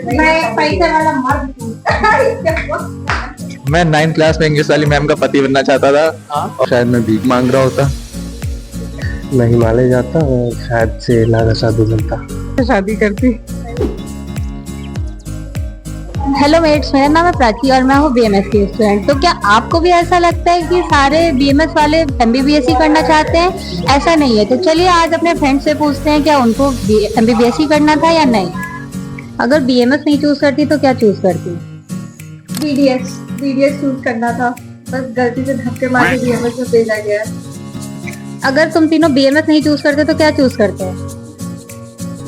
मैं पैसे वाला मर्द हूँ। मैं 9th क्लास में इंग्लिश वाली मैम का पति बनना चाहता था और शायद मैं भीख मांग रहा होता। मैं हिमालय जाता और शायद से नागा साधु बनता। शादी करती। हेलो मेट्स, मेरा नाम है प्राची और मैं हूँ बीएमएस की स्टूडेंट। तो क्या आपको भी ऐसा लगता है कि सारे बीएमएस वाले एमबीबीएस ही करना चाहते हैं? ऐसा नहीं है। तो चलिए आज अपने फ्रेंड से पूछते हैं क्या उनको एमबीबीएस ही करना था या नहीं। अगर बीएमएस नहीं चूज करती तो क्या चूज करती? बीडीएस चूज करना था, बस गलती से धक्के मार के बीएमएस में भेजा गया। अगर तुम तीनों बीएमएस नहीं चूज करते तो क्या चूज करते हैं?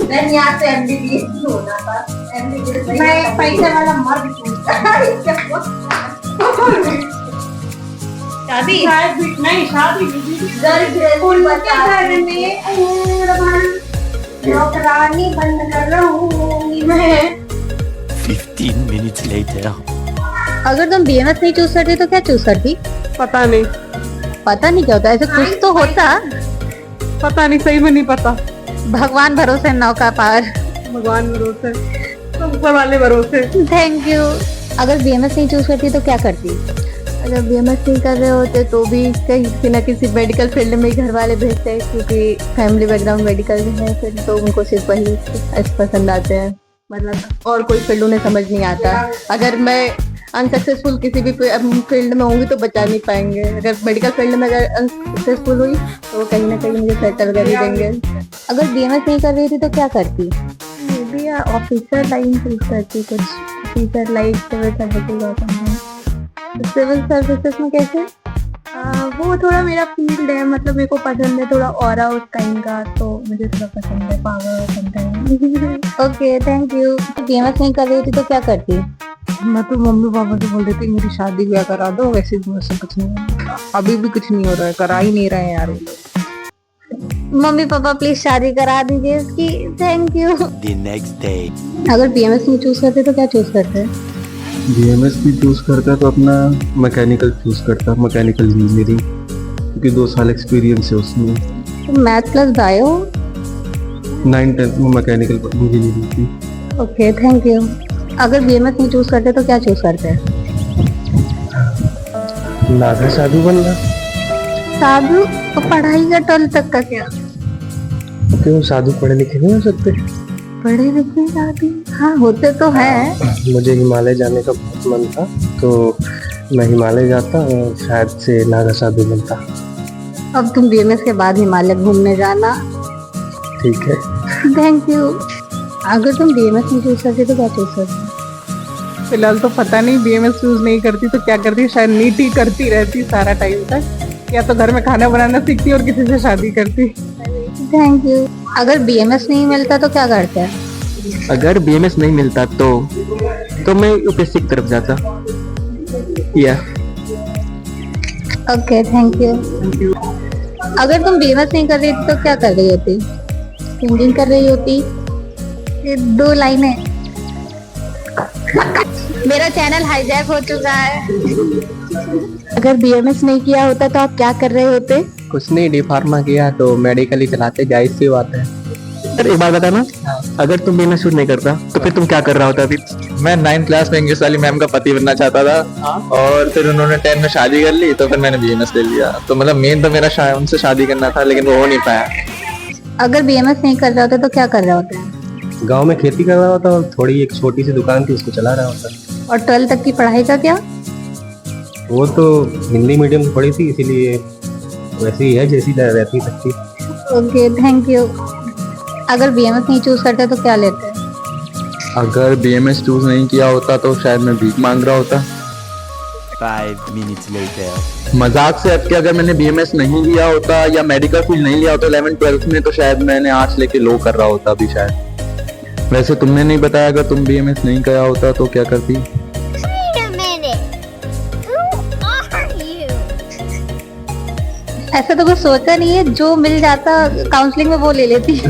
मैं यहाँ से एमबीबीएस ही होना था। मैं पैसे वाला मर्द हूँ। शादी नहीं, शादी नौकरानी बंद कर रहा हूँ मैं। 15 minutes later. अगर तुम बीएमएस नहीं चूज करती तो क्या चूज करती? पता नहीं, पता नहीं क्या होता, ऐसे कुछ तो होता। पता नहीं, सही में नहीं पता। भगवान भरोसे नौका पार। भगवान भरोसे, ऊपर वाले भरोसे। Thank you. अगर बीएमएस नहीं चूज करती तो क्या करती? अगर बीएमएस नहीं कर रहे होते तो भी किसी न किसी मेडिकल फील्ड में घर वाले भेजते हैं, क्योंकि फैमिली बैकग्राउंड मेडिकल है, फिर तो उनको सिर्फ वही पसंद आते हैं। मतलब और कोई फील्ड उन्हें समझ नहीं आता। अगर मैं अनसक्सेसफुल किसी भी फील्ड में होंगी तो बचा नहीं पाएंगे। अगर मेडिकल फील्ड में अगर अनसक्सेसफुल हुई तो वो कहीं ना कहीं मुझे सेटल कर ही देंगे। अगर बीएमएस नहीं कर रही थी तो क्या करती? May be officer line choose करती, कुछ ऑफिसर लाइन सिविल सर्विसेज होता है। सिविल सर्विसेज में कैसे? वो थोड़ा मेरा फील्ड है, मतलब मेरे को पसंद है थोड़ा ऑरा उस टाइम का, तो मुझे थोड़ा पसंद है power sometime. Okay, thank you. BMS नहीं कर रही थी तो क्या करती? मैं तो मम्मी पापा से बोल देती मेरी शादी ब्याह करा दो। वैसे भी मुझसे कुछ नहीं हो, अभी भी कुछ नहीं हो रहा है, करा ही नहीं रहे हैं यार। मम्मी पापा प्लीज शादी करा दीजिए इसकी। Thank you. The next day. अगर बीएमएस नहीं चूज करते तो क्या चूज करते? बीएमएस भी चूज करता तो अपना मैकेनिकल चूज करता, मैकेनिकल इंजीनियरिंग, क्योंकि 2 साल एक्सपीरियंस है उसमें। तो मैथ प्लस बायो। 9th-10th में मैकेनिकल इंजीनियरिंग थी। Okay, thank you. अगर बीएमएस नहीं चूज करते तो क्या चूज करते? नागा साधु बनना। साधु? तो पढ़ाई का 12 तक का क्या? क्यों, साधु पढ़े लिखे नहीं हो सकते? पढ़े लिखे साधु हाँ होते तो हैं। मुझे हिमालय जाने का बहुत मन था, तो मैं हिमालय जाता और शायद से नागा साधु बनता। अब तुम बीएमएस के बाद हिमालय घूमने जाना। ठीक है। Thank you. अगर तुम बीएमएस नहीं चूज करते तो क्या चूज करते? फिलहाल तो पता नहीं, बीएमएस चूज नहीं करती तो क्या करती, शायद नीट ही करती रहती सारा टाइम तक, या तो घर में खाना बनाना सीखती और किसी से शादी करती। Thank you. अगर बीएमएस नहीं मिलता तो क्या करते हैं? अगर बीएमएस नहीं मिलता तो मैं यूपीएससी की तरफ जाता। या ओके, थैंक यू। अगर तुम बीएमएस नहीं कर रही थी तो क्या कर रही होती? सिंगिंग कर रही होती। ये 2 लाइनें। मेरा चैनल हाईजैक हो चुका है। अगर बीएमएस नहीं किया होता तो आप क्या कर रहे होते? कुछ नहीं, डी फार्मा किया तो मेडिकल ही चलाते, जाहिर सी बात है। सर एक बात बताना, अगर तुम बीएमएस शूट नहीं करता तो फिर तुम क्या कर रहा होता अभी? मैं 9th क्लास में इंग्लिश वाली मैम का पति बनना चाहता था और फिर उन्होंने 10 में शादी कर ली तो फिर मैंने बीएमएस ले लिया। तो मतलब मेन तो मेरा उनसे शादी करना था, लेकिन वो हो नहीं पाया। अगर बीएमएस नहीं कर रहे होते तो क्या कर रहे होते हैं? गांव में खेती कर रहा होता और थोड़ी एक छोटी सी दुकान थी, उसको चला रहा होता। और 12 तक की पढ़ाई का क्या? वो तो हिंदी मीडियम में पढ़ी थी, इसीलिए वैसी ही है जैसी रहती सकती। Okay, thank you. अगर बीएमएस नहीं चूज करते तो क्या लेते? अगर बीएमएस चूज नहीं किया होता तो शायद मैं भीख मांग रहा होता। 5 minutes later. मजाक से हट के अगर मैंने बीएमएस नहीं लिया होता या मेडिकल फील्ड नहीं लिया होता 11th-12th में, तो शायद मैंने आर्ट्स लेके लो कर रहा होता अभी शायद। वैसे तुमने नहीं बताया, अगर तुम बीएमएस नहीं किया होता तो क्या करती? ऐसा तो कुछ सोचा नहीं है, जो मिल जाता काउंसलिंग में वो ले लेती।